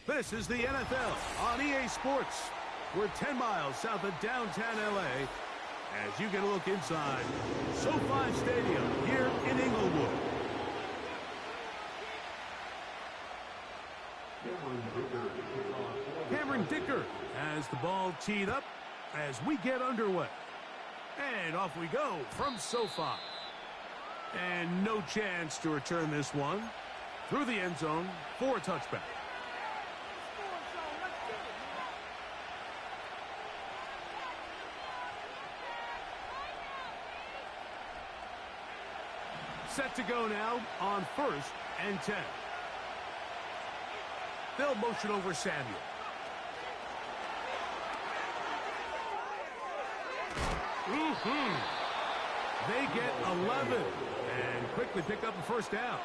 This is the NFL on EA Sports. We're 10 miles south of downtown LA as you get a look inside SoFi Stadium here in Inglewood. Cameron Dicker has the ball teed up as we get underway. And off we go from SoFi. And no chance to return this one through the end zone for a touchback. Set to go now on 1st and 10. They'll motion over Samuel. They get 11 and quickly pick up a first down.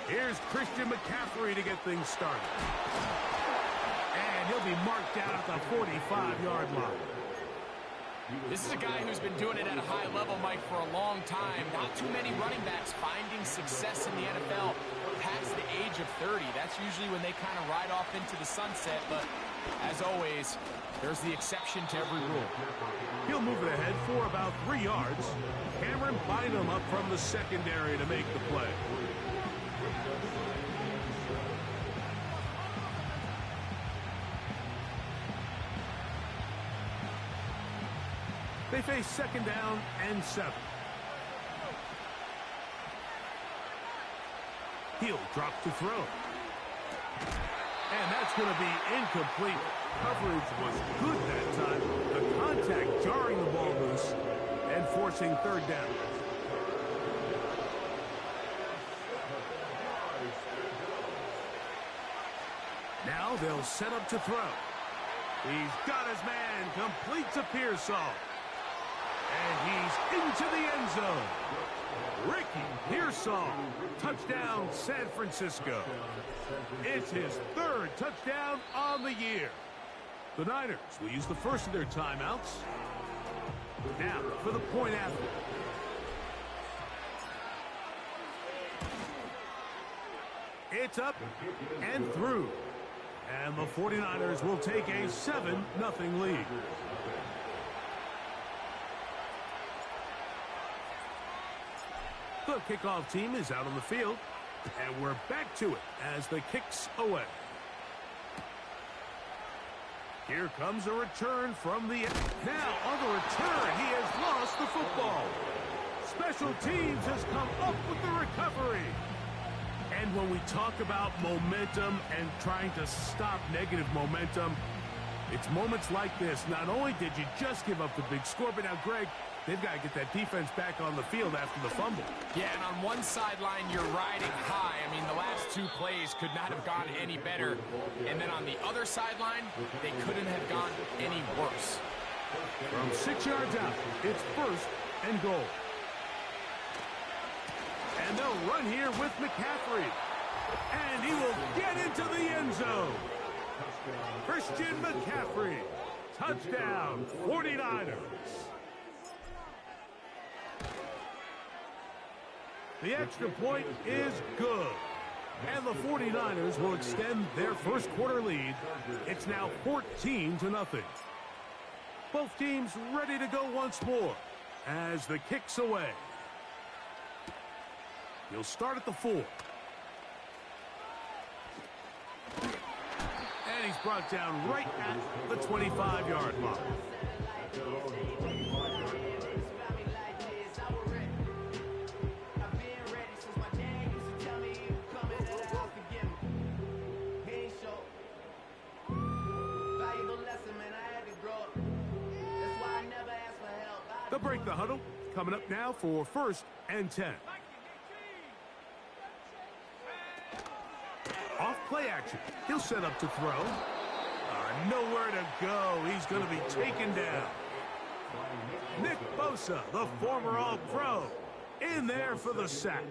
Here's Christian McCaffrey to get things started. And he'll be marked down at the 45-yard line. This is a guy who's been doing it at a high level, Mike, for a long time. Not too many running backs finding success in the NFL past the age of 30. That's usually when they kind of ride off into the sunset, but as always, there's the exception to every rule. He'll move it ahead for about 3 yards. Cameron Bynum up from the secondary to make the play. They face 2nd down and 7. He'll drop to throw. And that's going to be incomplete. Coverage was good that time. The contact jarring the ball loose and forcing 3rd down. Now they'll set up to throw. He's got his man, complete to Pearsall. And he's into the end zone. Ricky Pearsall, touchdown San Francisco. It's his 3rd touchdown on the year. The Niners will use the first of their timeouts. Now for the point after. It's up and through. And the 49ers will take a 7-0 lead. The kickoff team is out on the field, and we're back to it as the kick's away. Here comes a return from the... Now, on the return, he has lost the football. Special teams has come up with the recovery. And when we talk about momentum and trying to stop negative momentum, it's moments like this. Not only did you just give up the big score, but now, Greg, they've got to get that defense back on the field after the fumble. Yeah, and on one sideline, you're riding high. I mean, the last 2 plays could not have gone any better. And then on the other sideline, they couldn't have gone any worse. From 6 yards out, it's 1st and goal. And they'll run here with McCaffrey. And he will get into the end zone. Christian McCaffrey. Touchdown, 49ers. The extra point is good. And the 49ers will extend their first quarter lead. It's now 14-0. Both teams ready to go once more as the kick's away. He'll start at the 4. And he's brought down right at the 25-yard line. They'll break the huddle. Coming up now for 1st and 10. Off play action. He'll set up to throw. Nowhere to go. He's going to be taken down. Nick Bosa, the former All-Pro, in there for the sack.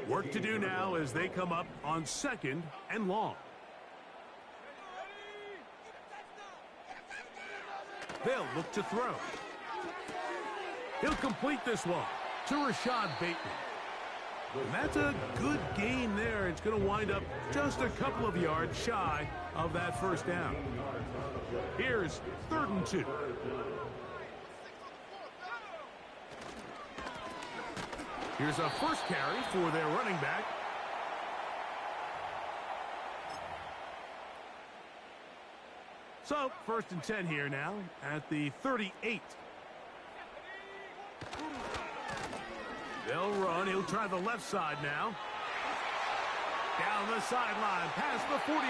Work to do now as they come up on 2nd and long. They'll look to throw. He'll complete this one to Rashad Bateman. And that's a good gain there. It's going to wind up just a couple of yards shy of that first down. Here's 3rd and 2. Here's a first carry for their running back. So, 1st and 10 here now at the 38. They'll run. He'll try the left side now. Down the sideline, past the 45.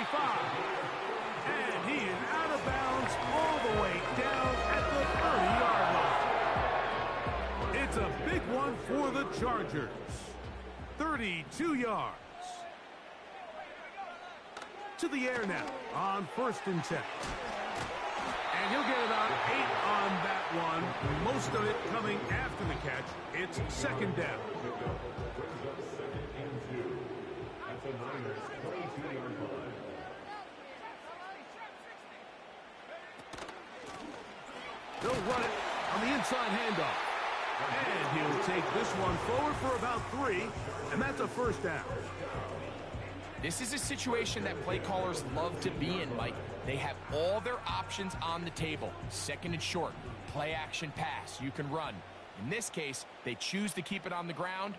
And he is out of bounds all the way down at the 30-yard line. It's a big one for the Chargers. 32 yards. To the air now on 1st and 10. And he'll get about 8 on that one. Most of it coming after the catch. It's 2nd down. They'll run it on the inside handoff. And he'll take this one forward for about 3. And that's a 1st down. This is a situation that play callers love to be in, Mike. They have all their options on the table. 2nd and short, play action pass, you can run. In this case, they choose to keep it on the ground,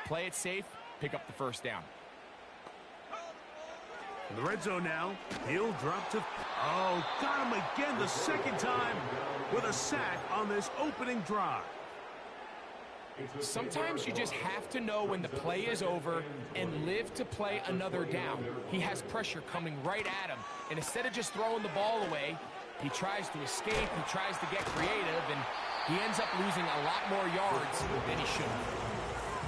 play it safe, pick up the 1st down. In the red zone now, he'll drop to... Oh, got him again the 2nd time with a sack on this opening drive. Sometimes you just have to know when the play is over and live to play another down. He has pressure coming right at him, and instead of just throwing the ball away, he tries to escape, he tries to get creative, and he ends up losing a lot more yards than he should.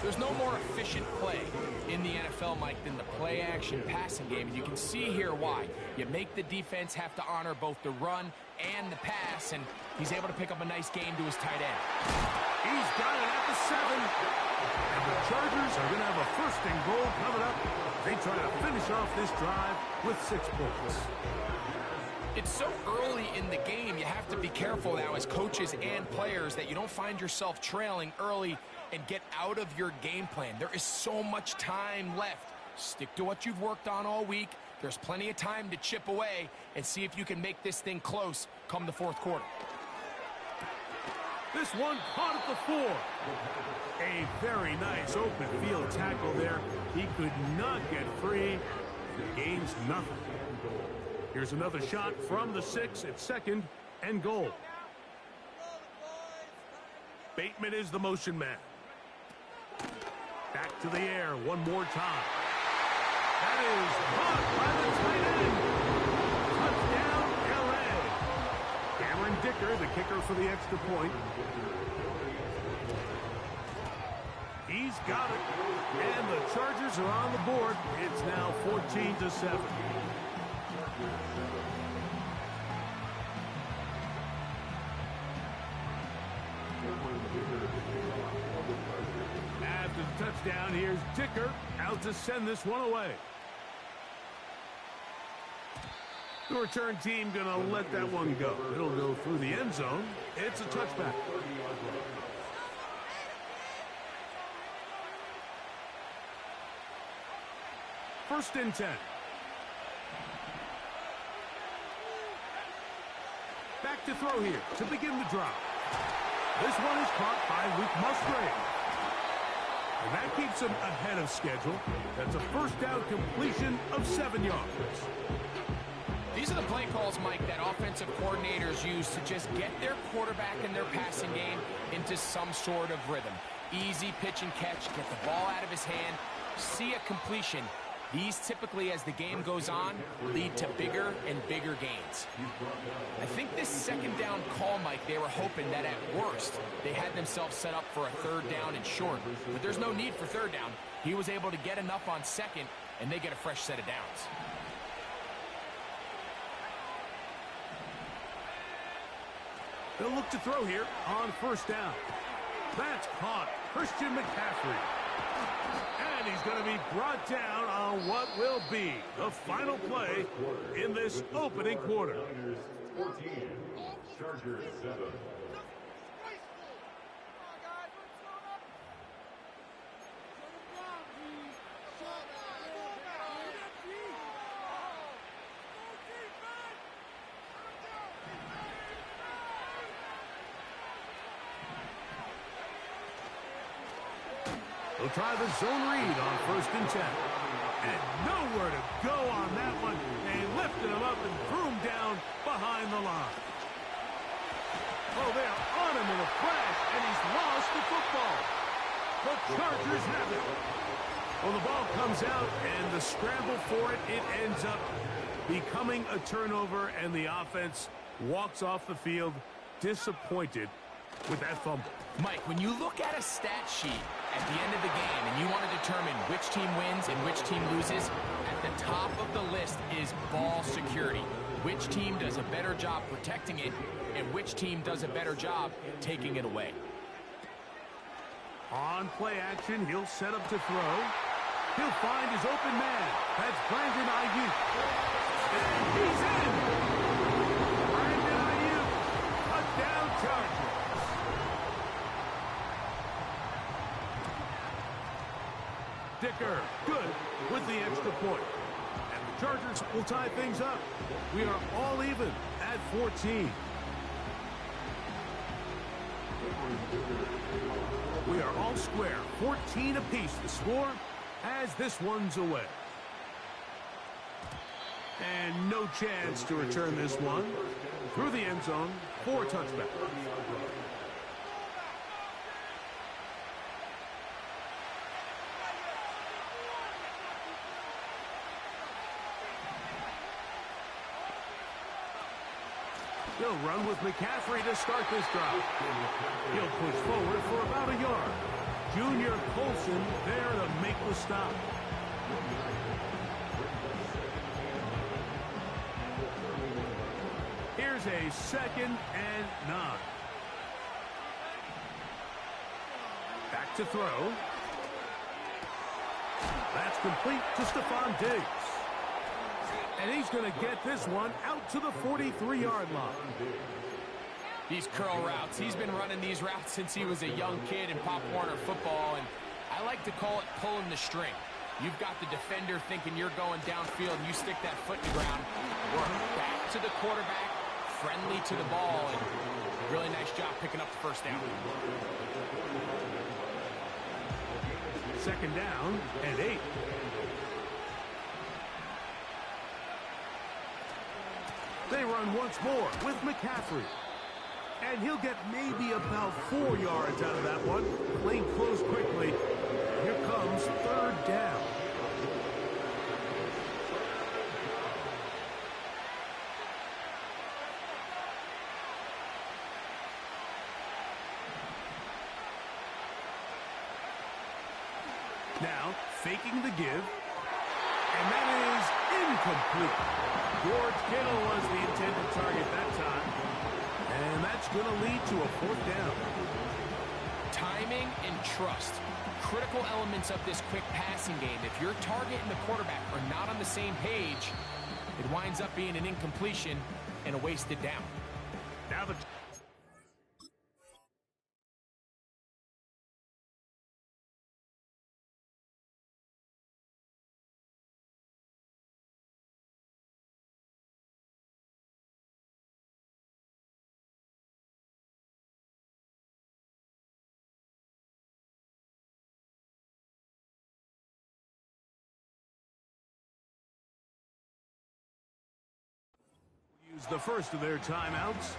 There's no more efficient play in the NFL, Mike, than the play-action passing game, and you can see here why. You make the defense have to honor both the run and the pass, and he's able to pick up a nice gain to his tight end. He's got it at the 7. And the Chargers are going to have a 1st and goal coming up. They try to finish off this drive with 6 points. It's so early in the game, you have to be careful now as coaches and players that you don't find yourself trailing early and get out of your game plan. There is so much time left. Stick to what you've worked on all week. There's plenty of time to chip away and see if you can make this thing close come the 4th quarter. This one caught at the 4. A very nice open field tackle there. He could not get free. He gains nothing. Here's another shot from the 6 at 2nd and goal. Bateman is the motion man. Back to the air one more time. That is caught by the tight end. Touchdown, L.A. Cameron Dicker, the kicker for the extra point. He's got it. And the Chargers are on the board. It's now 14-7. After the touchdown, here's Dicker out to send this one away. The return team going to let that one go. It'll go through the end zone. It's a touchback. First and 10. Back to throw here to begin the drive. This one is caught by Luke Musgrave. And that keeps him ahead of schedule. That's a 1st down completion of 7 yards. These are the play calls, Mike, that offensive coordinators use to just get their quarterback and their passing game into some sort of rhythm. Easy pitch and catch, get the ball out of his hand, see a completion. These typically, as the game goes on, lead to bigger and bigger gains. I think this 2nd down call, Mike, they were hoping that at worst, they had themselves set up for a 3rd down and short. But there's no need for 3rd down. He was able to get enough on 2nd, and they get a fresh set of downs. They'll look to throw here on 1st down. That's caught. Christian McCaffrey. And he's going to be brought down on what will be the final play in this opening quarter. They'll try the zone read on 1st and 10. And nowhere to go on that one. They lifted him up and threw him down behind the line. Oh, they're on him in a crash, and he's lost the football. The Chargers have it. Well, the ball comes out, and the scramble for it, it ends up becoming a turnover, and the offense walks off the field disappointed with that fumble. Mike, when you look at a stat sheet at the end of the game and you want to determine which team wins and which team loses, at the top of the list is ball security. Which team does a better job protecting it and which team does a better job taking it away. On play action, he'll set up to throw. He'll find his open man. That's Brandon Ayuk. And he's in! Brandon Ayuk, a down Charger. Dicker, good with the extra point. And the Chargers will tie things up. We are all even at 14. We are all square, 14 apiece the score as this one's away. And no chance to return this one through the end zone for a touchback. He'll run with McCaffrey to start this drive. He'll push forward for about a yard. Junior Colson there to make the stop. Here's a 2nd and 9. Back to throw. That's complete to Stephon Diggs. And he's going to get this one out to the 43-yard line. These curl routes, he's been running these routes since he was a young kid in Pop Warner football, and I like to call it pulling the string. You've got the defender thinking you're going downfield, and you stick that foot in the ground, work back to the quarterback, friendly to the ball, and really nice job picking up the first down. 2nd down and 8. They run once more with McCaffrey. And he'll get maybe about 4 yards out of that one. Lane closed quickly. Here comes 3rd down. Now, faking the give. And that is incomplete. George Kittle was the intended target that time. And that's going to lead to a 4th down. Timing and trust. Critical elements of this quick passing game. If your target and the quarterback are not on the same page, it winds up being an incompletion and a wasted down. Now the use the first of their timeouts.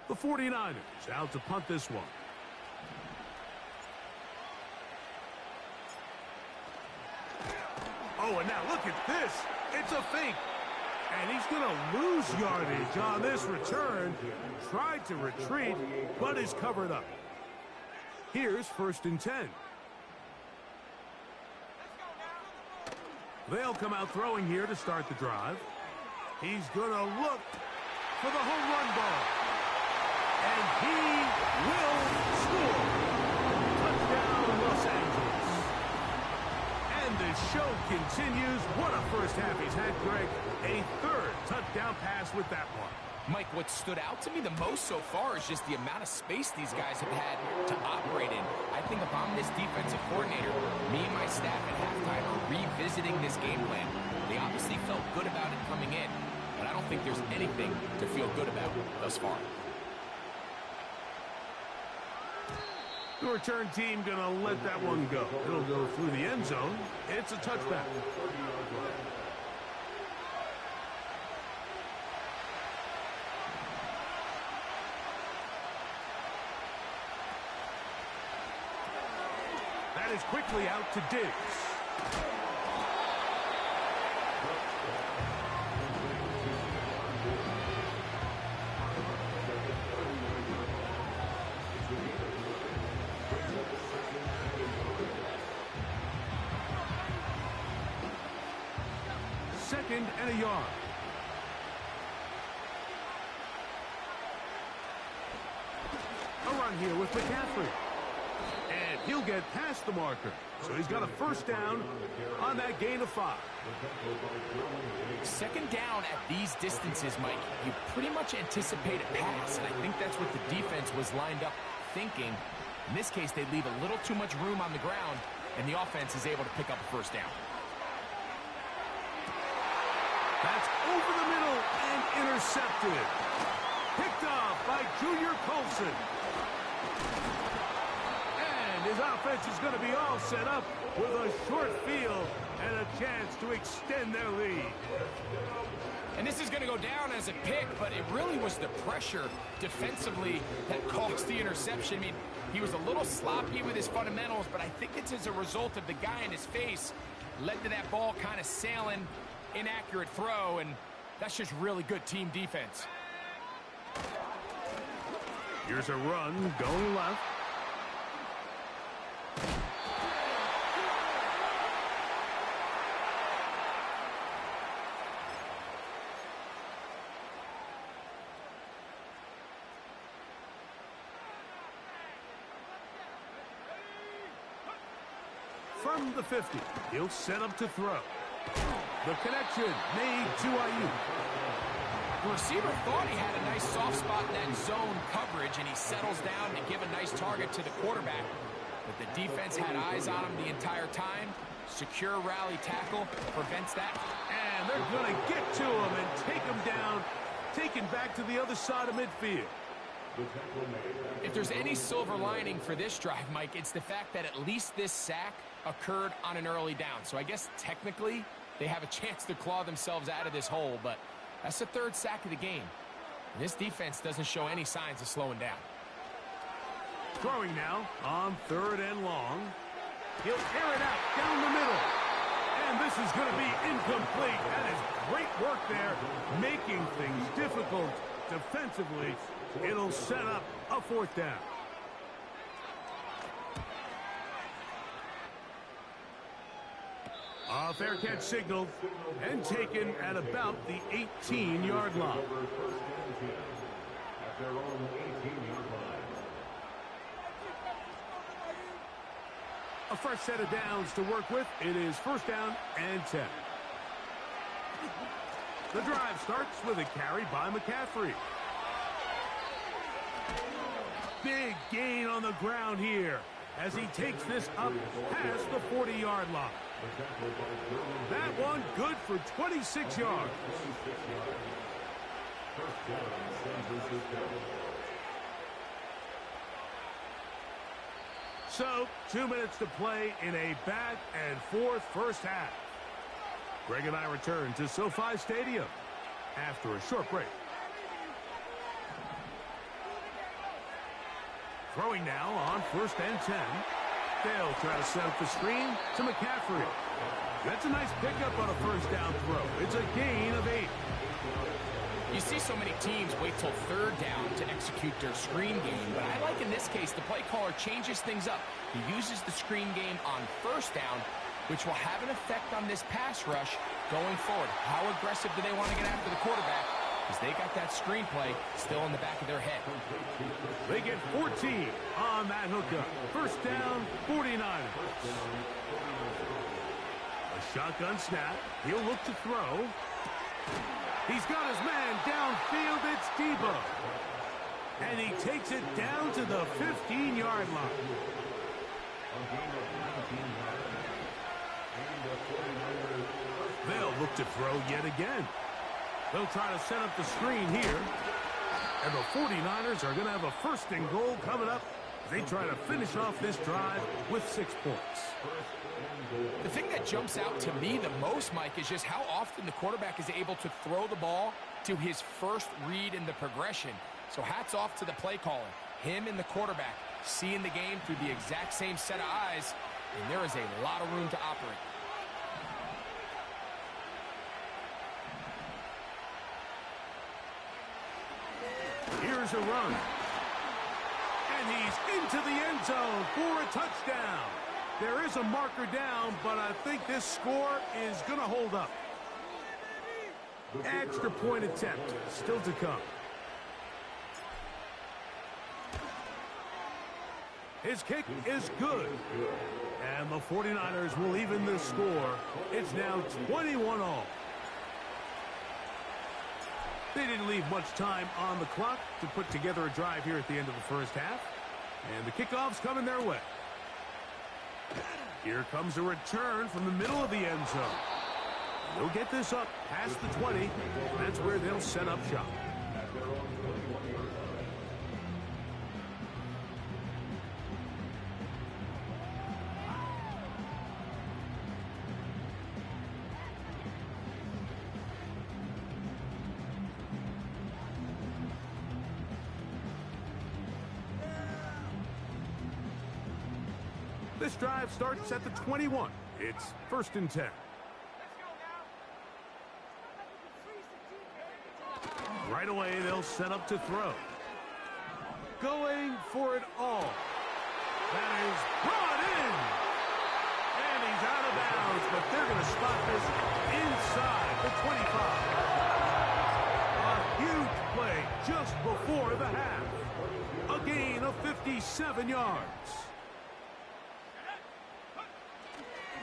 The 49ers out to punt this one. Oh, and now look at this. It's a fake. And he's going to lose yardage on this return. Tried to retreat, but is covered up. Here's 1st and 10. They'll come out throwing here to start the drive. He's going to look for the home run ball. And he will score. Touchdown, Los Angeles. And the show continues. What a first half he's had, Greg. A 3rd touchdown pass with that one. Mike, what stood out to me the most so far is just the amount of space these guys have had to operate in. I think if I'm this defensive coordinator, me and my staff at halftime are revisiting this game plan. They obviously felt good about it coming in, but I don't think there's anything to feel good about thus far. The return team going to let that one go. It'll go through the end zone. It's a touchback. That is quickly out to Diggs. Second and a yard. A run here with McCaffrey. And he'll get past the marker. So he's got a 1st down on that gain of 5. 2nd down at these distances, Mike, you pretty much anticipate a pass, and I think that's what the defense was lined up thinking. In this case, they leave a little too much room on the ground, and the offense is able to pick up a 1st down. That's over the middle and intercepted. Picked off by Junior Colson. And his offense is going to be all set up with a short field and a chance to extend their lead. And this is going to go down as a pick, but it really was the pressure defensively that caused the interception. I mean, he was a little sloppy with his fundamentals, but I think it's as a result of the guy in his face led to that ball kind of sailing. Inaccurate throw, and that's just really good team defense. Here's a run going left. From the 50, he'll set up to throw. The connection made to Ayuk. The receiver thought he had a nice soft spot in that zone coverage, and he settles down to give a nice target to the quarterback. But the defense had eyes on him the entire time. Secure rally tackle prevents that. And they're going to get to him and take him down, taken back to the other side of midfield. If there's any silver lining for this drive, Mike, it's the fact that at least this sack occurred on an early down. So I guess technically they have a chance to claw themselves out of this hole, but that's the 3rd sack of the game. And this defense doesn't show any signs of slowing down. Throwing now on 3rd and long. He'll air it out down the middle. And this is going to be incomplete. That is great work there, making things difficult defensively. It'll set up a 4th down. A fair catch signaled and taken at about the 18-yard line. A fresh set of downs to work with. It is 1st down and 10. The drive starts with a carry by McCaffrey. Big gain on the ground here as he takes this up past the 40-yard line. That one good for 26 yards. So, 2 minutes to play in a back-and-forth first half. Greg and I return to SoFi Stadium after a short break. Throwing now on 1st and 10. They'll try to set up the screen to McCaffrey. That's a nice pickup on a 1st down throw. It's a gain of 8. You see so many teams wait till 3rd down to execute their screen game, but I like in this case the play caller changes things up. He uses the screen game on 1st down, which will have an effect on this pass rush going forward. How aggressive do they want to get after the quarterback? Because they got that screenplay still in the back of their head. They get 14 on that hookup. 1st down, 49ers. A shotgun snap. He'll look to throw. He's got his man downfield. It's Debo. And he takes it down to the 15-yard line. They'll look to throw yet again. They'll try to set up the screen here. And the 49ers are going to have a 1st and goal coming up. They try to finish off this drive with 6 points. The thing that jumps out to me the most, Mike, is just how often the quarterback is able to throw the ball to his first read in the progression. So hats off to the play caller. Him and the quarterback seeing the game through the exact same set of eyes, and there is a lot of room to operate. Here's a run. And he's into the end zone for a touchdown. There is a marker down, but I think this score is going to hold up. Extra point attempt still to come. His kick is good. And the 49ers will even the score. It's now 21-all. They didn't leave much time on the clock to put together a drive here at the end of the 1st half. And the kickoff's coming their way. Here comes a return from the middle of the end zone. They'll get this up past the 20. And that's where they'll set up shop. This drive starts at the 21. It's 1st and 10. Right away, they'll set up to throw. Going for it all. That is brought in. And he's out of bounds, but they're going to spot this inside the 25. A huge play just before the half. A gain of 57 yards.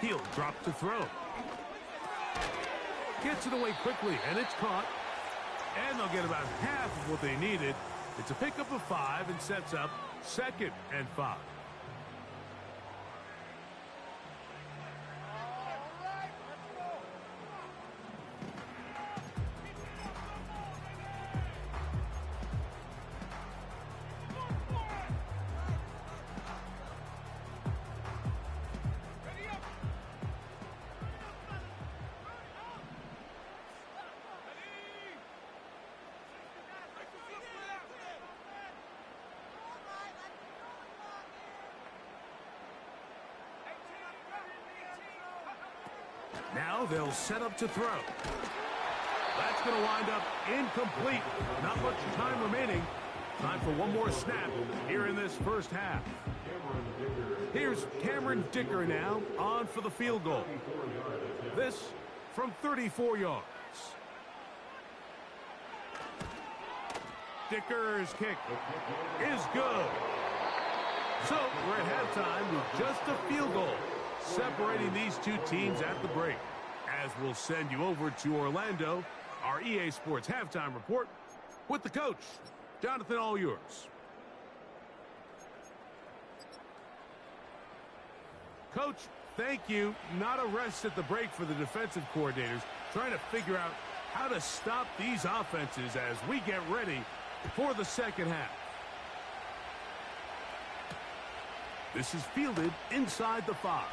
He'll drop to throw. Gets it away quickly, and it's caught. And they'll get about half of what they needed. It's a pickup of 5 and sets up 2nd and 5. Now they'll set up to throw. That's going to wind up incomplete. Not much time remaining. Time for one more snap here in this 1st half. Here's Cameron Dicker now on for the field goal. This from 34 yards. Dicker's kick is good. So we're at halftime with just a field goal separating these two teams at the break. As we'll send you over to Orlando, our EA Sports halftime report with the coach, Jonathan, all yours. Coach, thank you. Not a rest at the break for the defensive coordinators, trying to figure out how to stop these offenses as we get ready for the 2nd half. This is fielded inside the 5.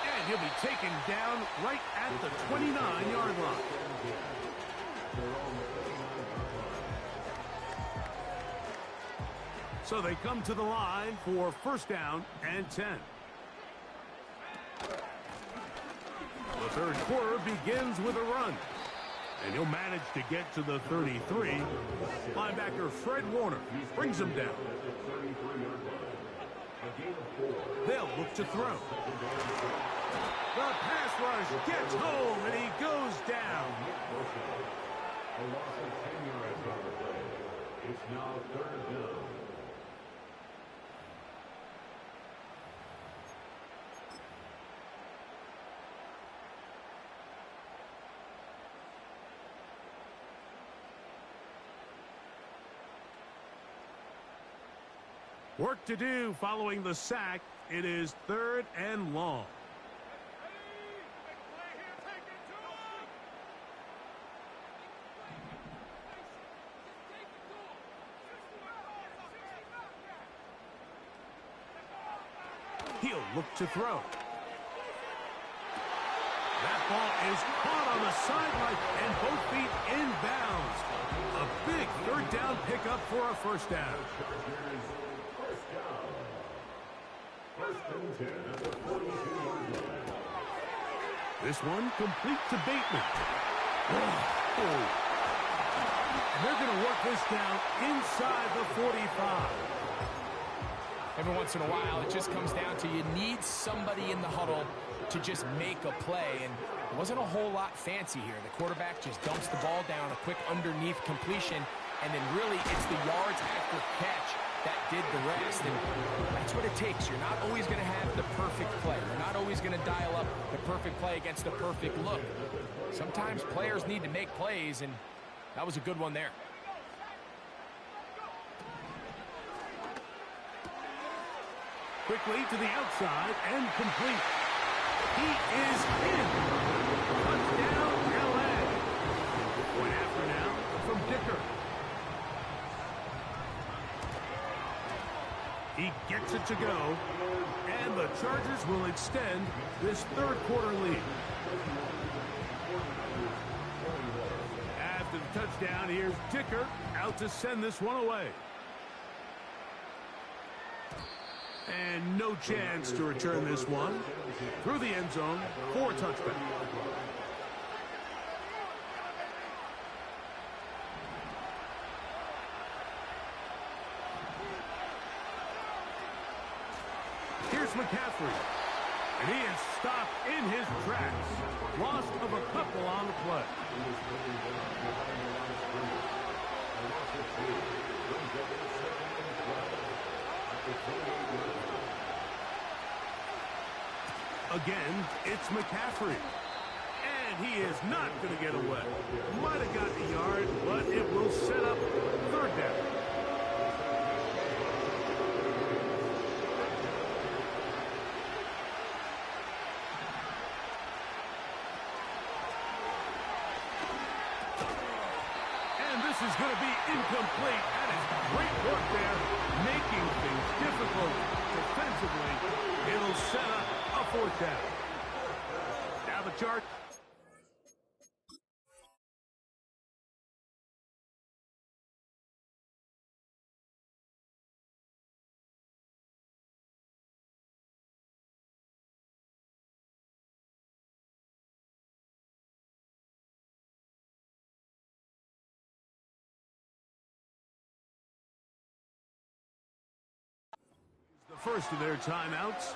And he'll be taken down right at the 29-yard line. So they come to the line for first down and 10. The third quarter begins with a run. And he'll manage to get to the 33. Linebacker Fred Warner brings him down. They'll look to throw. The pass rush gets home, and he goes down. A loss of 10 yards on the play. It's now third down. Work to do following the sack. It is third and long. He'll look to throw. That ball is caught on the sideline and both feet inbounds. A big third down pickup for a first down. First and 10 at the 42-yard line. This one complete to Bateman. Oh. And they're going to work this down inside the 45. Every once in a while, it just comes down to you need somebody in the huddle to just make a play. And it wasn't a whole lot fancy here. The quarterback just dumps the ball down, a quick underneath completion, and then really it's the yards after catch that did the rest. And that's what it takes. You're not always going to have the perfect play. You're not always going to dial up the perfect play against the perfect look. Sometimes players need to make plays, and that was a good one there. Quickly to the outside and complete. He is in. Touchdown, LA. Point after now from Dicker. He gets it to go, and the Chargers will extend this third quarter lead. After the touchdown, here's Dicker out to send this one away. And no chance to return this one through the end zone for a touchback. Here's McCaffrey, and he is stopped in his tracks. Loss of a couple on the play. Again, it's McCaffrey. And he is not going to get away. Might have gotten a yard, but it will set up third down. And this is going to be incomplete. That is great work there, making things difficult defensively. It'll set up a fourth down. Now the chart. The first of their timeouts.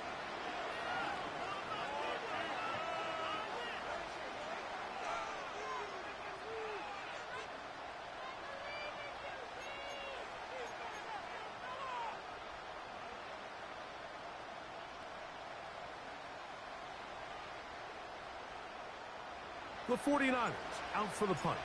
The 49ers out for the punt.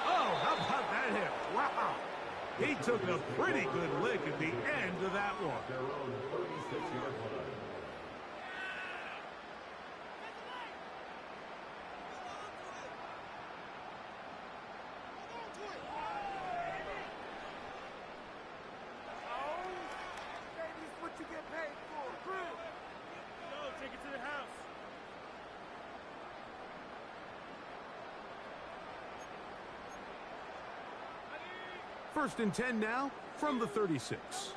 Oh, how about that hit? Wow. He took a pretty good lick at the end of that one. Their own 36-yard line. First and 10 now from the 36.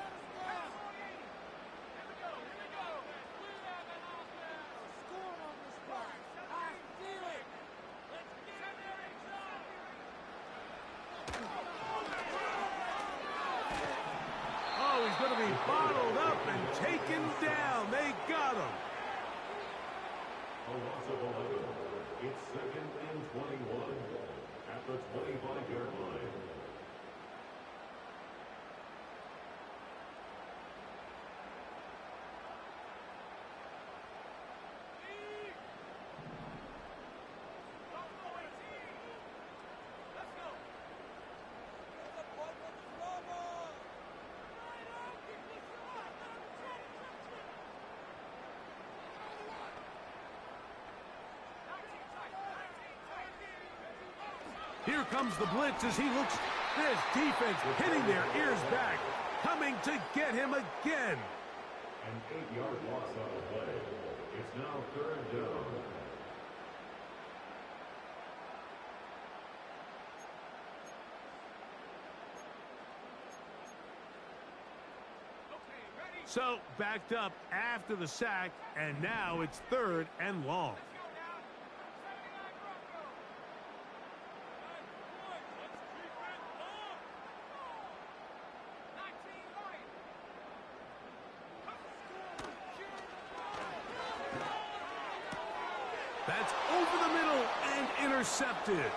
Oh, he's going to be bottled up and taken down. They got him. A loss of 11. It's second and 21 at the 25-yard line. Here comes the blitz as he looks. This defense hitting their ears back, coming to get him again. An 8-yard loss on the play. It's now third down. So backed up after the sack, and now it's third and long. That's over the middle and intercepted.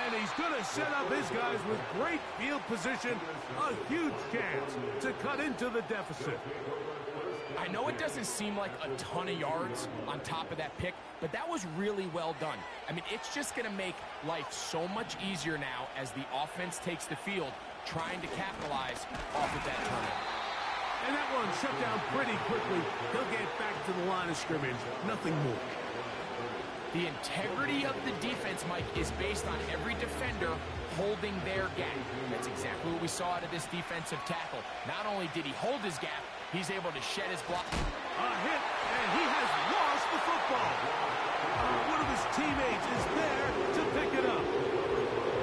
And he's going to set up his guys with great field position. A huge chance to cut into the deficit. I know it doesn't seem like a ton of yards on top of that pick, but that was really well done. I mean, it's just going to make life so much easier now as the offense takes the field, trying to capitalize off of that turnover. And that one shut down pretty quickly. He'll get back to the line of scrimmage. Nothing more. The integrity of the defense, Mike, is based on every defender holding their gap. That's exactly what we saw out of this defensive tackle. Not only did he hold his gap, he's able to shed his block. A hit, and he has lost the football. One of his teammates is there to pick it up.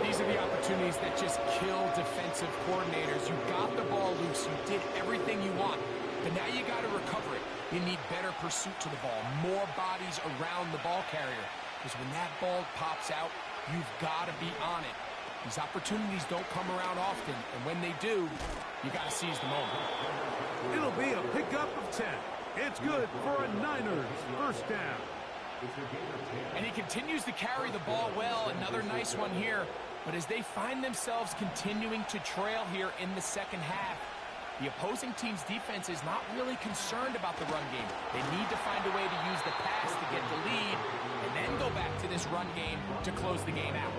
These are the opportunities that just kill defensive coordinators. You got the ball loose. You did everything you want. But now you got to recover it. You need better pursuit to the ball, more bodies around the ball carrier. Because when that ball pops out, you've got to be on it. These opportunities don't come around often, and when they do, you got to seize the moment. It'll be a pickup of 10. It's good for a Niners first down. And he continues to carry the ball well. Another nice one here. But as they find themselves continuing to trail here in the second half, the opposing team's defense is not really concerned about the run game. They need to find a way to use the pass to get the lead and then go back to this run game to close the game out.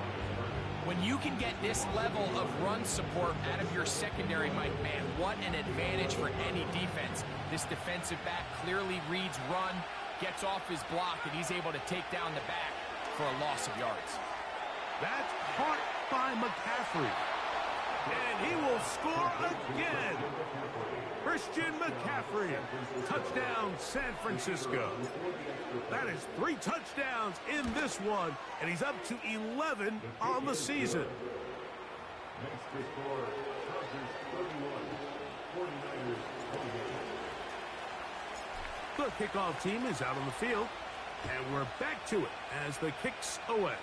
When you can get this level of run support out of your secondary, Mike, man, what an advantage for any defense. This defensive back clearly reads run, gets off his block, and he's able to take down the back for a loss of yards. That's caught by McCaffrey. And he will score again. Christian McCaffrey. Touchdown, San Francisco. That is 3 touchdowns in this one, and he's up to 11 on the season. Next to score, Chargers 31, 49ers 28. The kickoff team is out on the field, and we're back to it as the kick's away.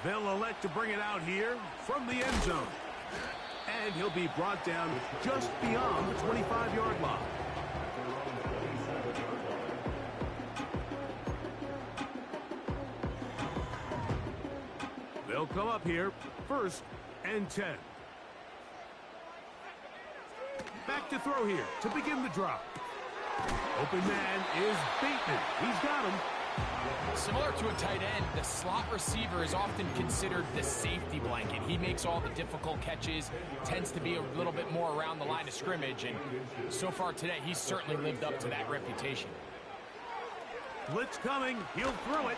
They'll elect to bring it out here from the end zone. And he'll be brought down just beyond the 25-yard line. They'll come up here, first and 10. Back to throw here to begin the drop. Open man is Bateman. He's got him. Similar to a tight end, the slot receiver is often considered the safety blanket. He makes all the difficult catches, tends to be a little bit more around the line of scrimmage, and so far today, he's certainly lived up to that reputation. Blitz coming. He'll throw it.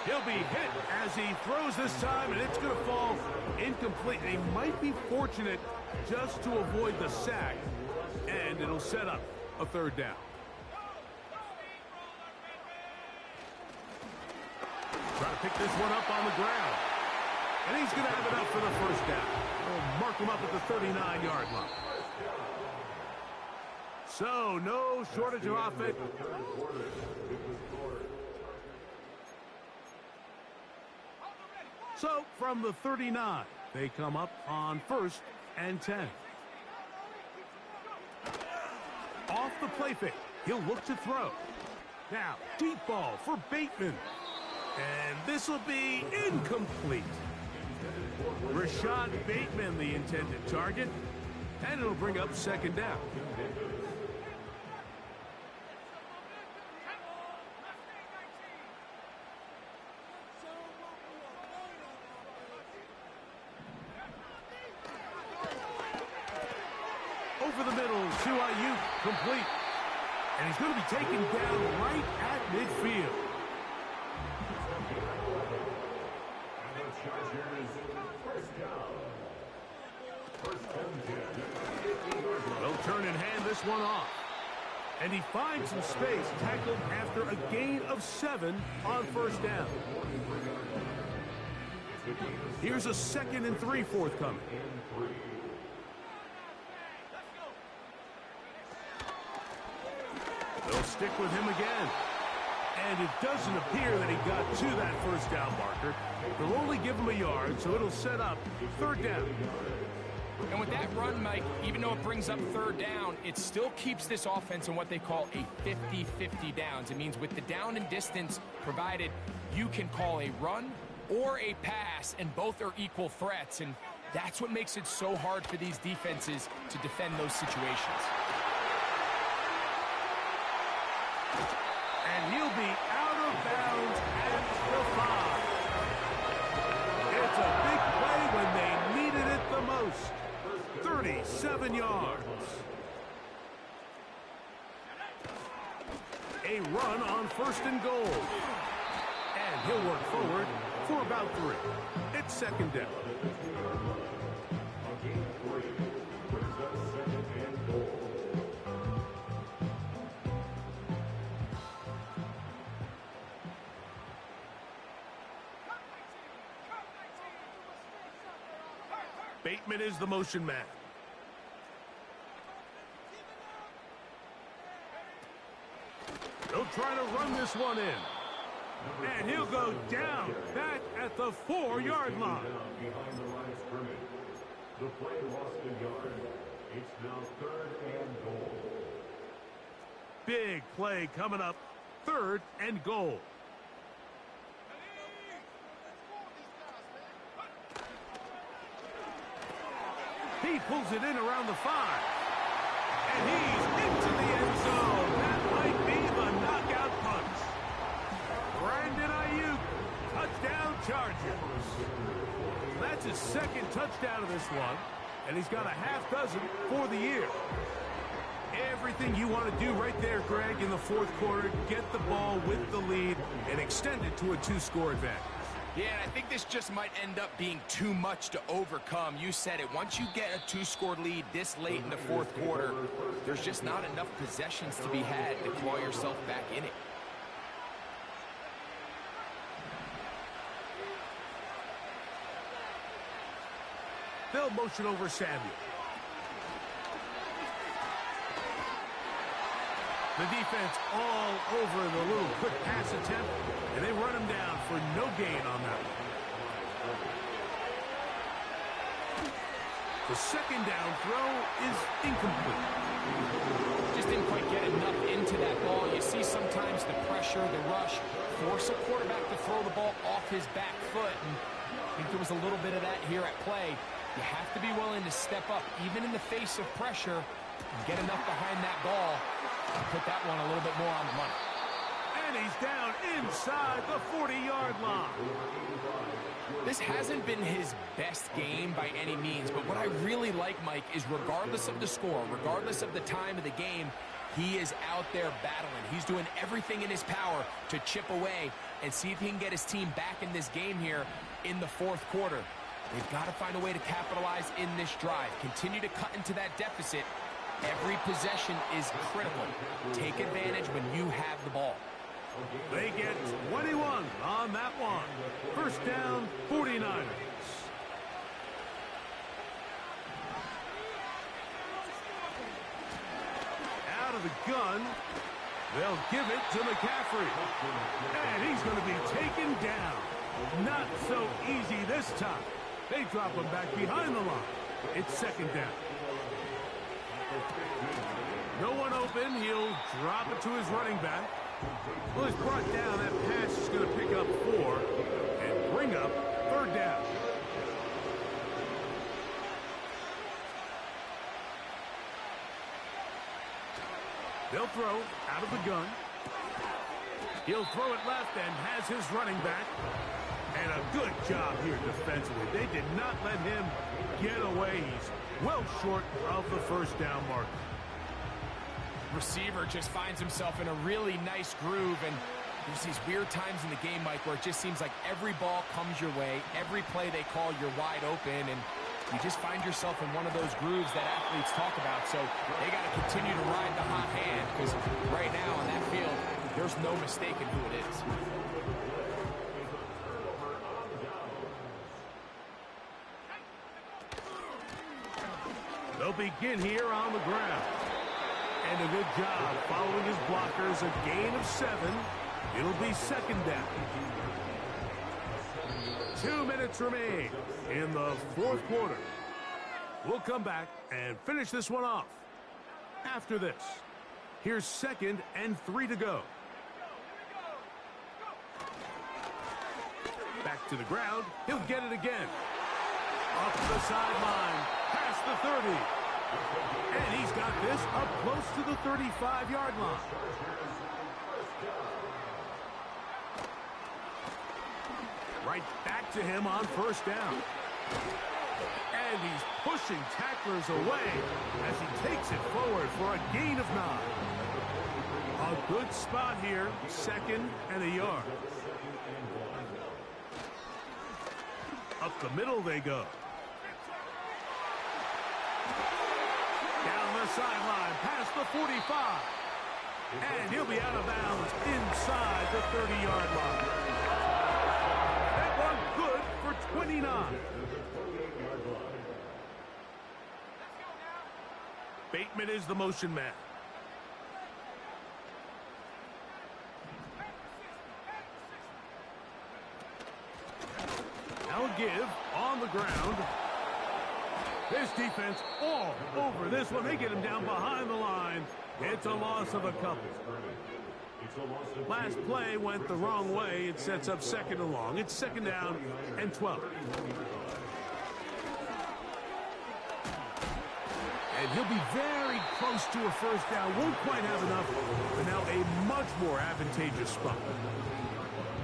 He'll be hit as he throws this time, and it's going to fall incomplete. They might be fortunate just to avoid the sack, and it'll set up a third down. Try to pick this one up on the ground. And he's going to have it up for the first down. We'll mark him up at the 39-yard line. So, no shortage of offense. So, from the 39, they come up on 1st and 10. Off the play fake, he'll look to throw. Now, deep ball for Bateman. And this will be incomplete. Rashad Bateman, the intended target. And it'll bring up second down. Over the middle to Ayuk, complete. And he's going to be taken down right at midfield. They'll turn and hand this one off. And he finds some space, tackled after a gain of 7 on first down. Here's a 2nd and 3 forthcoming. They'll stick with him again. And it doesn't appear that he got to that first down marker. They'll only give him a yard, so it'll set up third down. And with that run, Mike, even though it brings up third down, it still keeps this offense in what they call a 50-50 downs. It means with the down and distance provided, you can call a run or a pass, and both are equal threats. And that's what makes it so hard for these defenses to defend those situations. And he'll be out of bounds at the 5. It's a big play when they needed it the most. 37 yards. A run on 1st and goal. And he'll work forward for about 3. It's second down. Bateman is the motion man. They'll try to run this one in. And he'll go down back at the 4-yard line. Behind the line of scrimmage. The play lost a yard. It's now 3rd and goal. Big play coming up. 3rd and goal. He pulls it in around the 5. And he's into the end zone. That might be the knockout punch. Brandon Ayuk, touchdown Chargers. That's his 2nd touchdown of this one. And he's got a half dozen for the year. Everything you want to do right there, Greg, in the 4th quarter. Get the ball with the lead and extend it to a 2-score advantage. Yeah, and I think this just might end up being too much to overcome. You said it. Once you get a 2-score lead this late in the 4th quarter, there's just not enough possessions to be had to claw yourself back in it. They'll motion over Samuel. The defense all over the little quick pass attempt, and they run him down for no gain on that one. The 2nd down throw is incomplete. Just didn't quite get enough into that ball. You see sometimes the pressure, the rush, force a quarterback to throw the ball off his back foot. And I think there was a little bit of that here at play. You have to be willing to step up, even in the face of pressure, and get enough behind that ball and put that one a little bit more on the money. And he's down inside the 40-yard line. This hasn't been his best game by any means, but what I really like, Mike, is regardless of the score, regardless of the time of the game, He is out there battling. He's doing everything in his power to chip away and see if he can get his team back in this game here in the fourth quarter. They've got to find a way to capitalize in this drive. Continue to cut into that deficit. Every possession is critical. Take advantage when you have the ball. They get 21 on that one. First down, 49ers. Out of the gun, they'll give it to McCaffrey. And he's going to be taken down. Not so easy this time. They drop him back behind the line. It's second down. No one open. He'll drop it to his running back. Well, he's brought down. That pass is going to pick up 4 and bring up third down. They'll throw out of the gun. He'll throw it left and has his running back. And a good job here defensively. They did not let him get away. He's well short of the first down mark. Receiver just finds himself in a really nice groove, and there's these weird times in the game, Mike, where it just seems like every ball comes your way, every play they call, you're wide open, and you just find yourself in one of those grooves that athletes talk about. So they got to continue to ride the hot hand, because right now on that field, there's no mistaking who it is. They'll begin here on the ground. And a good job following his blockers. A gain of 7. It'll be second down. 2 minutes remain in the fourth quarter. We'll come back and finish this one off after this. Here's 2nd and 3 to go. Back to the ground. He'll get it again. Up the sideline. Past the 30. And he's got this up close to the 35-yard line. Right back to him on first down. And he's pushing tacklers away as he takes it forward for a gain of 9. A good spot here, 2nd and a yard. Up the middle they go. Down the sideline, past the 45. And he'll be out of bounds inside the 30-yard line. That one good for 29. Bateman is the motion man. Now a give on the ground. This defense all over this one. They get him down behind the line. It's a loss of a couple. Last play went the wrong way. It sets up 2nd and long. It's 2nd down and 12. And he'll be very close to a first down. Won't quite have enough, but now a much more advantageous spot.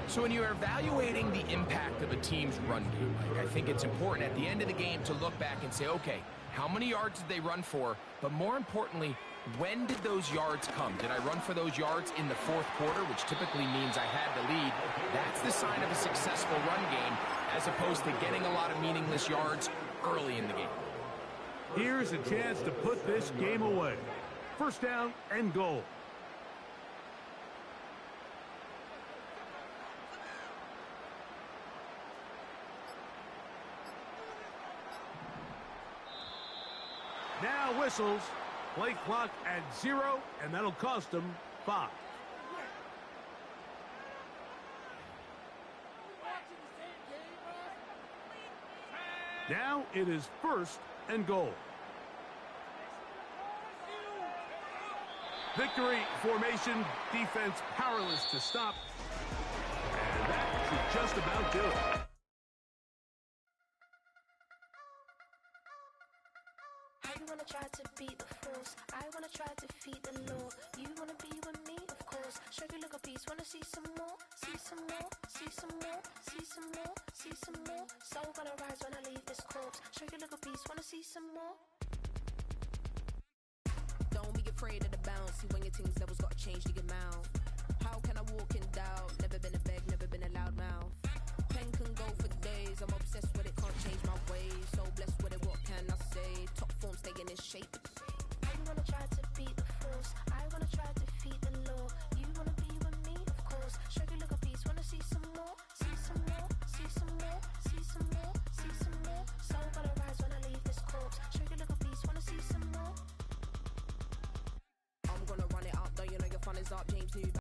So when you're evaluating the impact of a team's run game, I think it's important at the end of the game to look back and say, okay, how many yards did they run for? But more importantly, when did those yards come? Did I run for those yards in the fourth quarter, which typically means I had the lead? That's the sign of a successful run game, as opposed to getting a lot of meaningless yards early in the game. Here's a chance to put this game away. First down and goal. Now whistles. Play clock at 0, and that'll cost them 5. Now it is 1st and goal. Victory formation, defense powerless to stop. And that should just about do it. Wanna try to beat the force. I wanna try to defeat the law. You wanna be with me, of course. Show you look a piece. Wanna see some more? See some more? See some more? See some more? See some more? Soul gonna rise when I leave this corpse. Show you look a piece. Wanna see some more? Don't be afraid. afraid of the bounce. See when your things levels gotta change to get mouth. How can I walk in doubt? Never been a beg, never been a loud mouth. Pen can go for days. I'm obsessed with it, can't change my ways. So blessed with it, what can I say? Top form staying in shape. I wanna try to beat the force. I wanna try to defeat the law. You wanna be with me, of course. Show you look a piece, wanna see some more, see some more, see some more, see some more, see some more. Soul gonna rise when I leave this corpse. Show you look a piece, wanna see some more. I'm gonna run it up, though you know your fun is up, James New.